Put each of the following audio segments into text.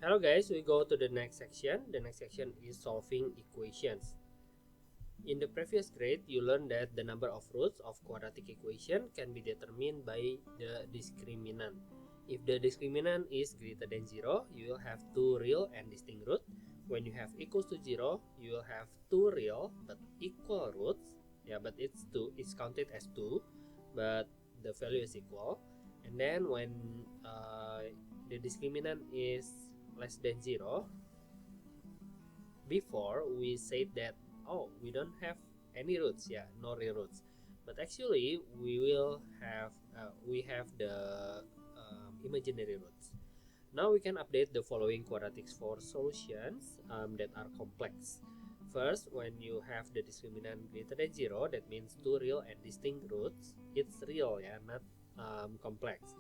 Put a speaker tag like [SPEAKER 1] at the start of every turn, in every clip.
[SPEAKER 1] Hello guys, we go to the next section. The next section is solving equations. In the previous grade, you learned that the number of roots of quadratic equation can be determined by the discriminant. If the discriminant is greater than 0, you will have two real and distinct roots. When you have equals to 0, you will have two real but equal roots. Yeah, but it's counted as 2, but the value is equal. And then when the discriminant is less than 0, before we said that, oh, we don't have any roots, yeah, no real roots, but actually we have the imaginary roots. Now we can update the following quadratics for solutions that are complex. First, when you have the discriminant greater than 0, that means two real and distinct roots. It's real, yeah, not complex.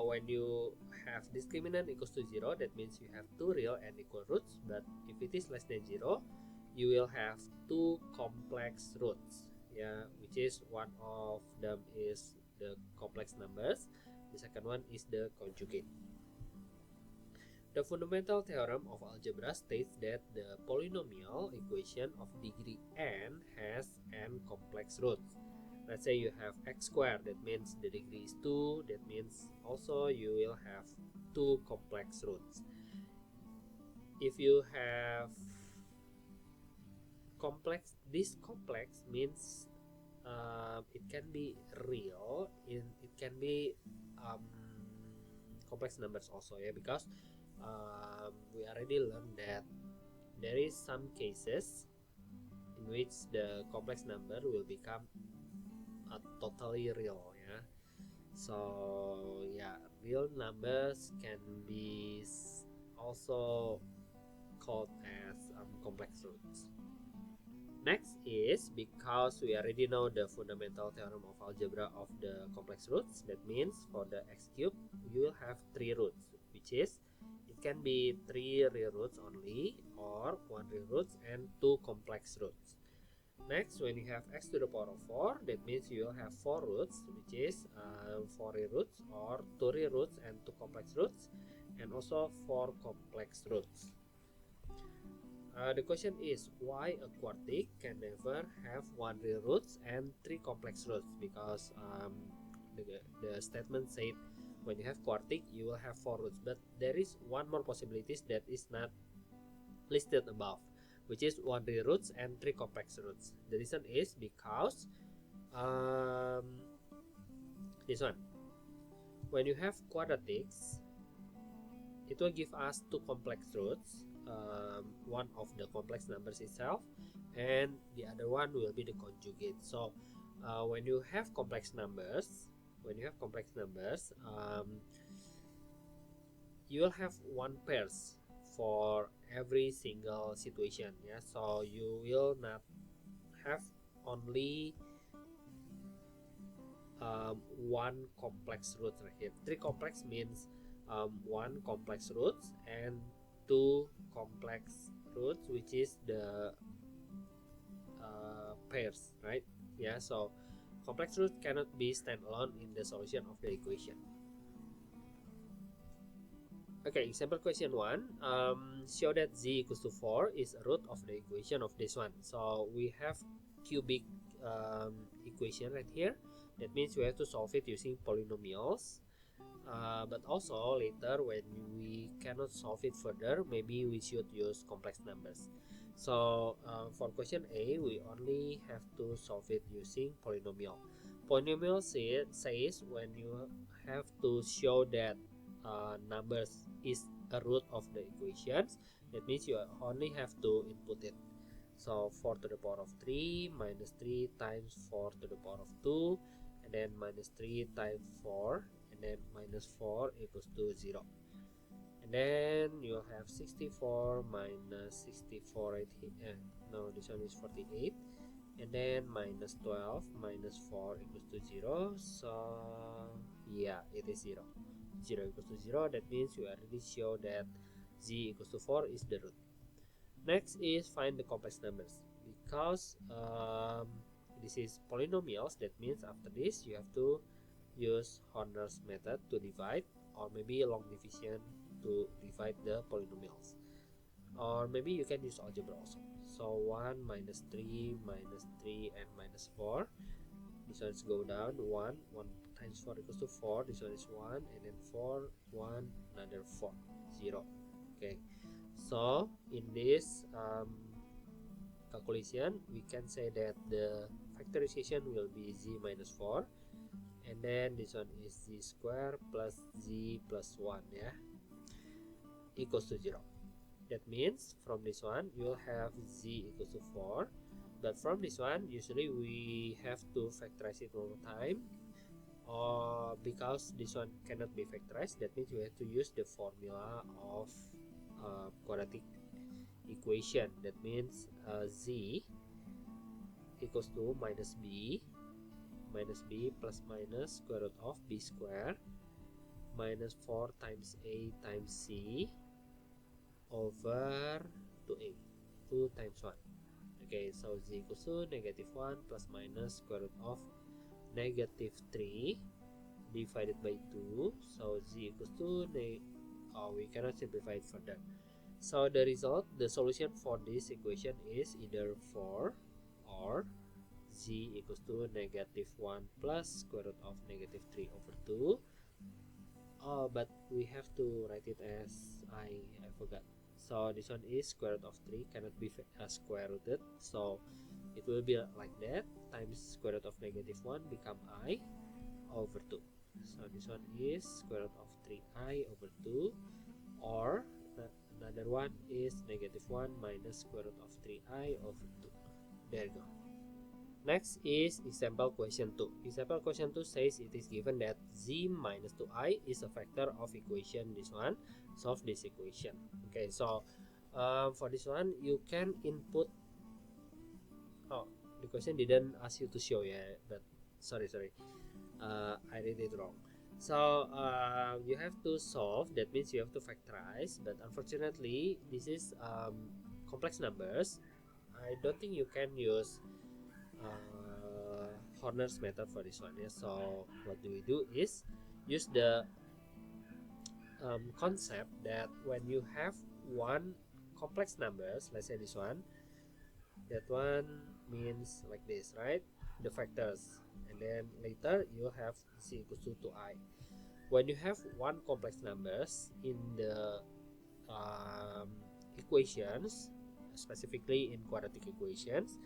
[SPEAKER 1] When you have discriminant equals to 0, that means you have two real and equal roots. But if it is less than 0, you will have two complex roots, yeah, which is one of them is the complex numbers, the second one is the conjugate. The fundamental theorem of algebra states that the polynomial equation of degree n has n complex roots. Let's say you have x squared, that means the degree is 2, that means also you will have two complex roots. If you have complex, this complex means it can be real, it can be complex numbers also, yeah, because we already learned that there is some cases in which the complex number will become totally real, yeah. So yeah, real numbers can be also called as complex roots. Next is, because we already know the fundamental theorem of algebra of the complex roots, that means for the x cubed you will have three roots, which is it can be three real roots only or one real roots and two complex roots. Next, when you have x to the power of 4, that means you will have 4 roots, which is 4 real roots or 2 real roots and 2 complex roots, and also 4 complex roots. The question is, why a quartic can never have 1 real roots and 3 complex roots? Because the statement said when you have quartic you will have 4 roots, but there is one more possibility that is not listed above, which is 1 real roots and 3 complex roots. The reason is because this one, when you have quadratics, it will give us 2 complex roots, one of the complex numbers itself and the other one will be the conjugate. So when you have complex numbers, you will have one pairs for every single situation, yeah. So you will not have only one complex root right here. 3 complex means one complex roots and 2 complex roots, which is the pairs, right? Yeah, so complex roots cannot be standalone in the solution of the equation. Okay, example question 1. Show that z equals to 4 is a root of the equation of this one. So we have cubic equation right here. That means we have to solve it using polynomials. But also later when we cannot solve it further, maybe we should use complex numbers. So for question A, we only have to solve it using polynomial. Polynomial says when you have to show that numbers is a root of the equations, that means you only have to input it. So 4 to the power of 3 minus 3 times 4 to the power of 2, and then minus 3 times 4, and then minus 4 equals to 0. And then you'll have 64 minus 64 right here. No, this one is 48. And then minus 12 minus 4 equals to 0. So yeah, it is 0. 0 equals to 0. That means you already show that z equals to 4 is the root. Next is find the complex numbers. Because this is polynomials, that means after this you have to use Horner's method to divide, or maybe long division to divide the polynomials. Or maybe you can use algebra also. So 1 minus 3 minus 3 and minus 4. This one is go down 1 times 4 equals to 4. This one is 1 and then 4 1 another 4 0. Okay, so in this calculation we can say that the factorization will be z minus 4, and then this one is z square plus z plus 1, yeah, equals to 0. That means from this one you will have z equals to 4, but from this one usually we have to factorize it one more time, or because this one cannot be factorized, that means we have to use the formula of quadratic equation. That means z equals to minus b plus minus square root of b square minus 4 times a times c over 2a, 2 times 1. Okay, so z equals to negative 1 plus minus square root of negative 3 divided by 2. So z equals to we cannot simplify it further. So the result, the solution for this equation is either 4 or z equals to negative 1 plus square root of negative 3 over 2. But we have to write it as I forgot. So this one is square root of 3, cannot be square rooted, so it will be like that, times square root of negative 1 become I over 2. So this one is square root of 3i over 2, or another one is negative 1 minus square root of 3i over 2. There you go. Next is example question 2. Example question 2 says it is given that z minus 2i is a factor of equation this one. Solve this equation. Okay, so for this one you can input. The question didn't ask you to show yet, but sorry, I read it wrong. So you have to solve, that means you have to factorize, but unfortunately this is complex numbers. I don't think you can use Horner's method for this one, yeah. So what do we do is use the concept that when you have one complex numbers, let's say this one, that one means like this, right? The factors, and then later you have z equals to 2i. When you have one complex numbers in the equations, specifically in quadratic equations,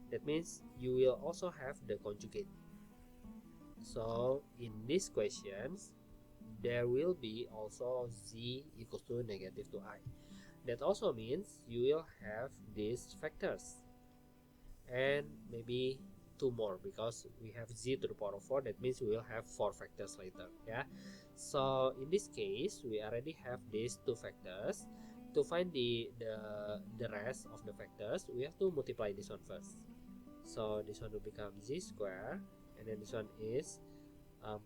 [SPEAKER 1] that means you will also have the conjugate. So in these questions there will be also z equals to negative 2i. That also means you will have these factors and maybe 2 more, because we have z to the power of 4, that means we will have 4 factors later, yeah. So in this case we already have these 2 factors. To find the rest of the factors, we have to multiply this one first. So this one will become z square, and then this one is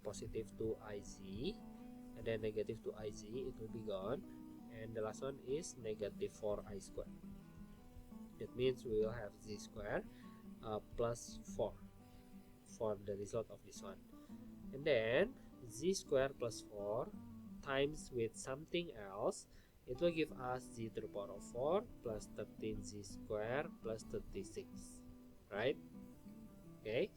[SPEAKER 1] positive 2iz, and then negative 2iz, it will be gone, and the last one is negative 4i square. That means we will have z square plus 4 for the result of this one, and then z square plus 4 times with something else, it will give us z to the power of 4 plus 13z square plus 36, right? Okay,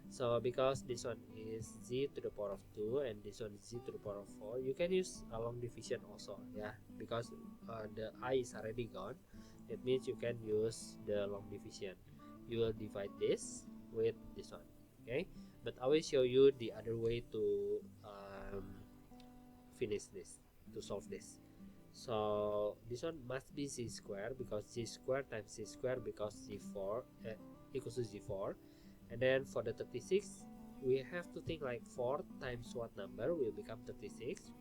[SPEAKER 1] so because this one is z to the power of 2 and this one is z to the power of 4, you can use a long division also, yeah, because the I is already gone. That means you can use the long division. You will divide this with this one, okay? But I will show you the other way to finish this, to solve this. So this one must be z square, because z square times z square, because z4 equals to z4. And then for the 36, we have to think like 4 times what number will become 36.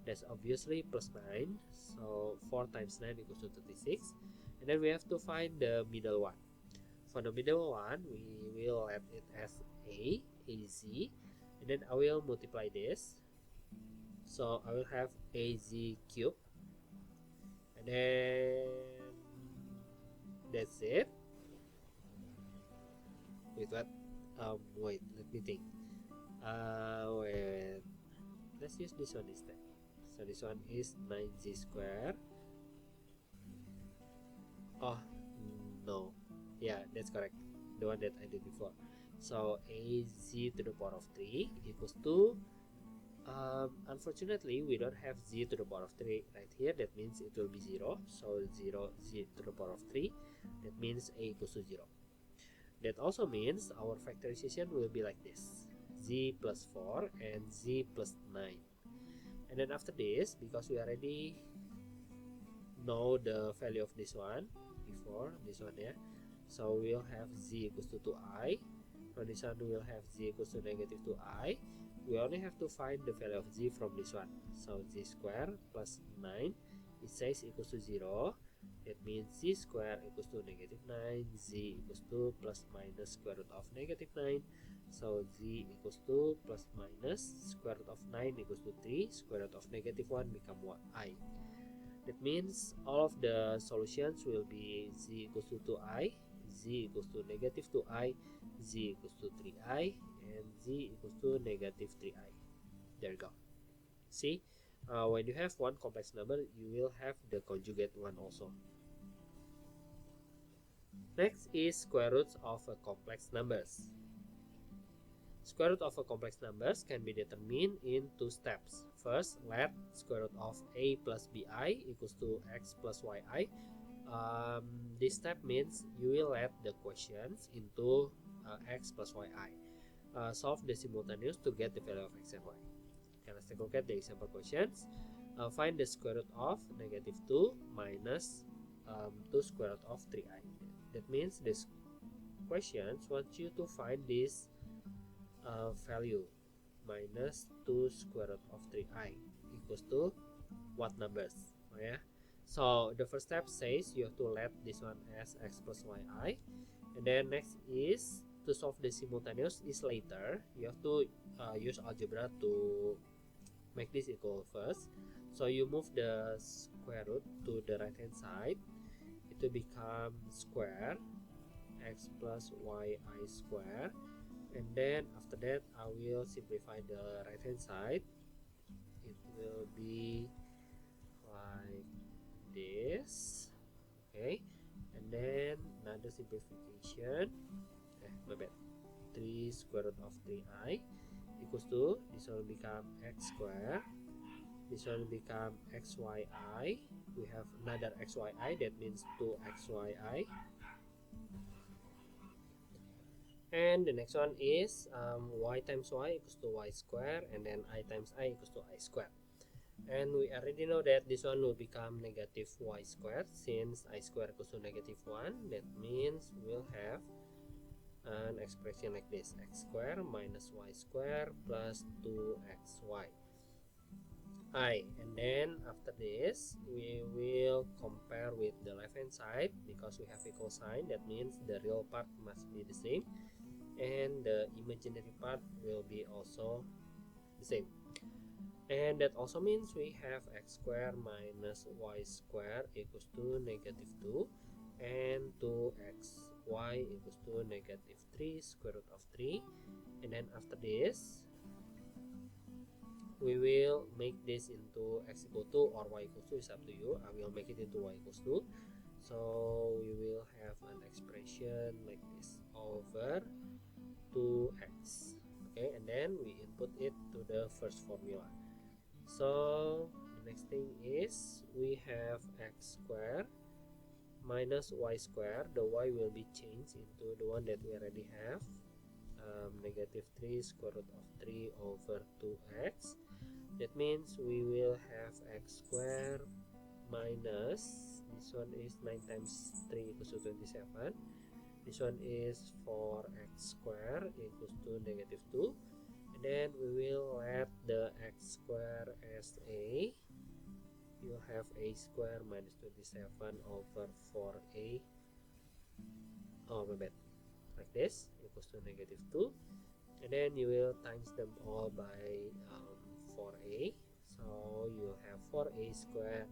[SPEAKER 1] That's obviously plus 9. So 4 times 9 equals to 36. And then we have to find the middle one. For the middle one, we will let it as az, and then I will multiply this. So I will have az cubed, and then that's it. Wait, what? Wait, let me think. Wait. Let's use this one instead. So So this one is 9z squared. Oh no, yeah, that's correct, the one that I did before. So az to the power of 3 equals to, unfortunately we don't have z to the power of 3 right here. That means it will be 0. So 0 z to the power of 3, that means a equals to 0. That also means our factorization will be like this: z plus 4 and z plus 9. And then after this, because we already know the value of this one before this one, yeah, so we'll have z equals to 2i. From this one we'll have z equals to negative 2i. We only have to find the value of z from this one. So z squared plus 9, it says equals to 0. That means z squared equals to negative 9, z equals to plus minus square root of negative 9. So z equals to plus minus square root of 9 equals to 3, square root of negative 1 become what? I. That means all of the solutions will be z equals to 2i, z equals to negative 2i, z equals to 3i, and z equals to negative 3i. There you go. See, when you have one complex number, you will have the conjugate one also. Next is square roots of a complex numbers. Square root of a complex numbers can be determined in two steps. First, let square root of a plus bi equals to x plus yi. This step means you will let the questions into x plus yi. Solve the simultaneous to get the value of x and y. Okay, let's take a look at the example questions. Find the square root of negative 2 minus 2 square root of 3i. That means this questions wants you to find this value minus 2 square root of 3i equals to what numbers? Oh, yeah. So the first step says you have to let this one as x plus yi, and then next is to solve the simultaneous is later. You have to use algebra to make this equal first. So you move the square root to the right hand side. It will become square x plus yi square, and then after that I will simplify the right hand side. It will be like this. Okay, and then another simplification, my bad, 3 square root of 3i equals to, this one will become x square, this one will become xyi. We have another xyi, that means 2xyi. And the next one is y times y equals to y square, and then I times I equals to I square. And we already know that this one will become negative y squared, since I square equals to negative 1. That means we'll have an expression like this: x square minus y square plus 2xy. And then after this we will compare with the left hand side, because we have equal sign. That means the real part must be the same and the imaginary part will be also the same. And that also means we have x square minus y square equals to negative 2, and 2xy equals to negative 3 square root of 3. And then after this we will make this into x equal to or y equals to, is up to you. I will make it into y equals to. So we will have an expression like this over 2x. Okay, and then we input it to the first formula. So the next thing is we have x squared minus y squared. The y will be changed into the one that we already have, negative 3 square root of 3 over 2x. That means we will have x squared minus, this one is 9 times 3 equals to 27. This one is 4x squared equals to negative 2. And then we will let the x squared as a. You have a squared minus 27 over 4a. Oh, my bad. Like this, equals to negative 2. And then you will times them all by 4a. So you have 4a squared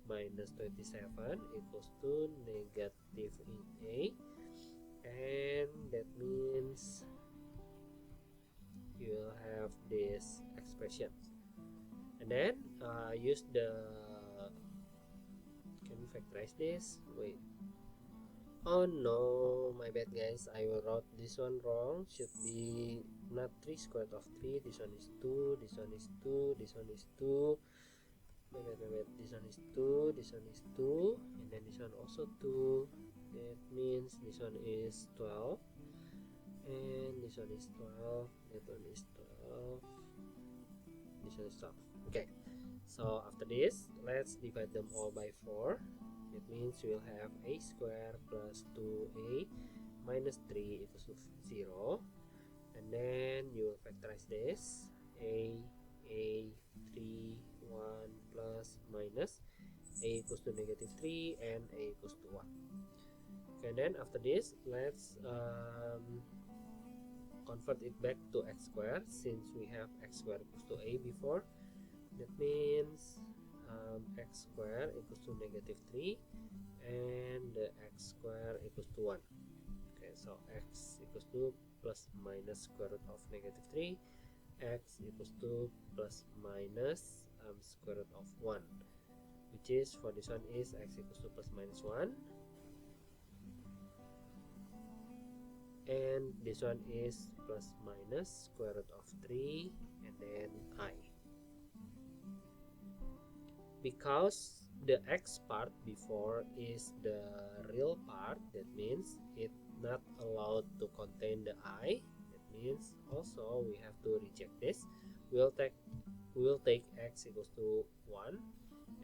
[SPEAKER 1] minus 27 equals to negative 8a. And that means you will have this expression. and then use the, can we factorize this? Wait, oh no, my bad guys, I wrote this one wrong. Should be not 3 square root of 3. This one is 2, this one is 2, this one is 2. My bad, this one is 2, this one is 2, and then this one also 2. That means this one is 12, and this one is 12, that one is 12, this one is 12. Okay, so after this, let's divide them all by 4. That means we will have a square plus 2a minus 3 equals to 0. And then you will factorize this. A 3, 1 plus minus a equals to negative 3 and a equals to 1. Okay, and then after this, let's convert it back to x squared, since we have x squared equals to a before. That means x squared equals to negative 3 and the x squared equals to 1. Okay, so x equals to plus minus square root of negative 3, x equals to plus minus square root of 1, which is, for this one is x equals to plus minus 1, and this one is plus minus square root of 3 and then I. Because the x part before is the real part, that means it not allowed to contain the I. That means also we have to reject this. We will take x equals to 1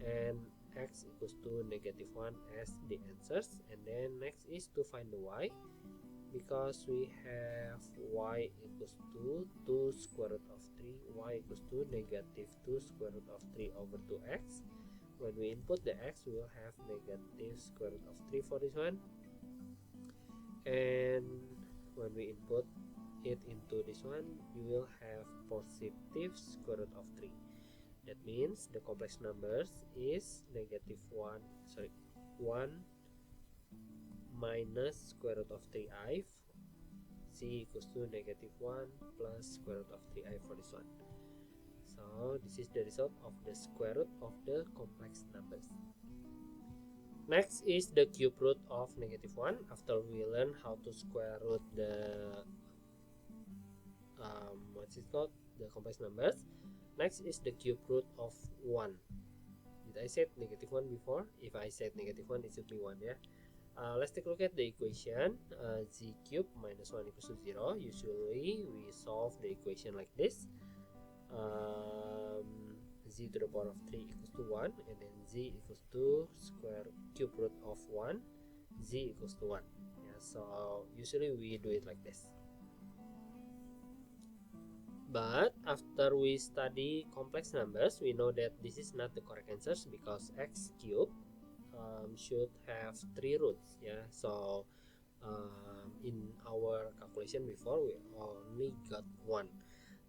[SPEAKER 1] and x equals to negative 1 as the answers, and then next is to find the y. Because we have y equals to 2 square root of 3, y equals to negative 2 square root of 3 over 2x. When we input the x, we will have negative square root of 3 for this one, and when we input it into this one, you will have positive square root of 3. That means the complex numbers is negative 1 minus square root of 3i, z equals to negative 1 plus square root of 3i for this one. So this is the result of the square root of the complex numbers. Next is the cube root of negative 1. After we learn how to square root the what's it called, the complex numbers, next is the cube root of 1. Did I say negative 1 before? If I said negative 1, it should be 1, yeah. Let's take a look at the equation. Z cubed minus 1 equals to 0. Usually we solve the equation like this. Z to the power of 3 equals to 1, and then z equals to cube root of 1, z equals to 1. Yeah, so usually we do it like this. But after we study complex numbers, we know that this is not the correct answers, because x cubed should have 3 roots. Yeah, so in our calculation before, we only got 1.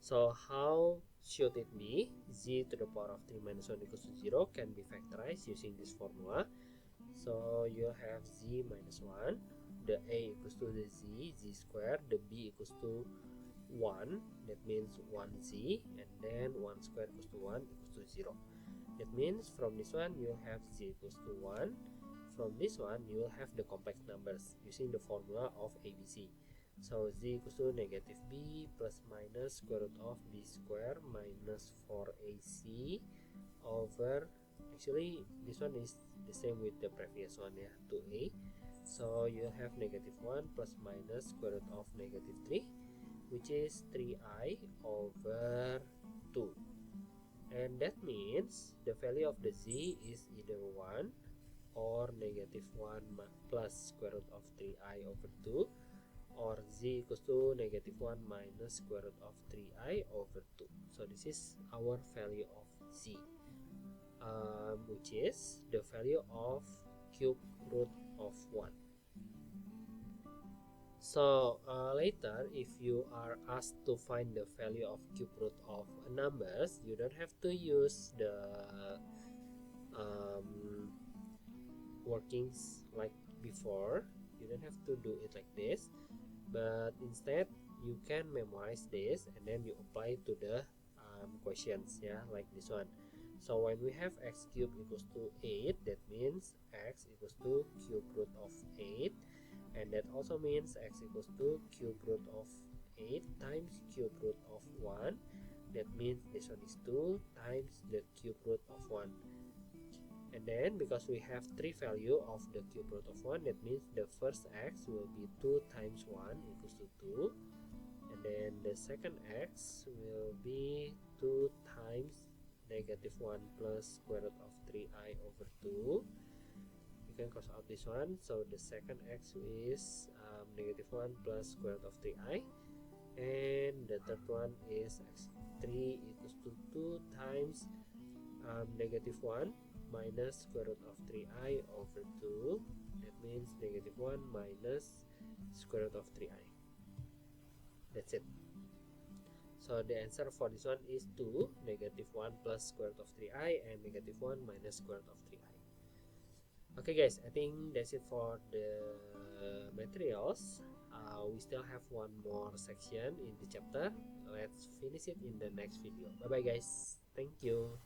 [SPEAKER 1] So how should it be? Z to the power of 3 minus 1 equals to 0 can be factorized using this formula. So you have z minus 1, the a equals to the z squared, the b equals to 1, that means 1z, and then 1 squared equals to 1 equals to 0. That means from this one you have z equals to 1. From this one you will have the complex numbers using the formula of ABC. So z equals to negative b plus minus square root of b squared minus 4ac over, actually this one is the same with the previous one, yeah, 2a. So you have negative 1 plus minus square root of negative 3, which is 3i over 2. And that means the value of the z is either 1 or negative 1 plus square root of 3i over 2, or z equals to negative 1 minus square root of 3i over 2. So this is our value of z, which is the value of cube root of 1. So later, if you are asked to find the value of cube root of numbers, you don't have to use the workings like before. You don't have to do it like this, but instead you can memorize this and then you apply to the questions, yeah, like this one. So when we have x cubed equals to 8, that means x equals to cube root of 8, and that also means x equals to cube root of 8 times cube root of 1. That means this one is 2 times the cube root of 1. And then because we have 3 value of the cube root of 1, that means the first x will be 2 times 1 equals to 2. And then the second x will be 2 times negative 1 plus square root of 3i over 2. You can cross out this one, so the second x is negative 1 plus square root of 3i, and the third one is x3 equals to 2 times negative 1 minus square root of 3i over 2. That means negative 1 minus square root of 3i. That's it. So the answer for this one is 2, negative 1 plus square root of 3i, and negative 1 minus square root of 3i. Okay guys, I think that's it for the materials. We still have one more section in the chapter. Let's finish it in the next video. Bye bye guys. Thank you.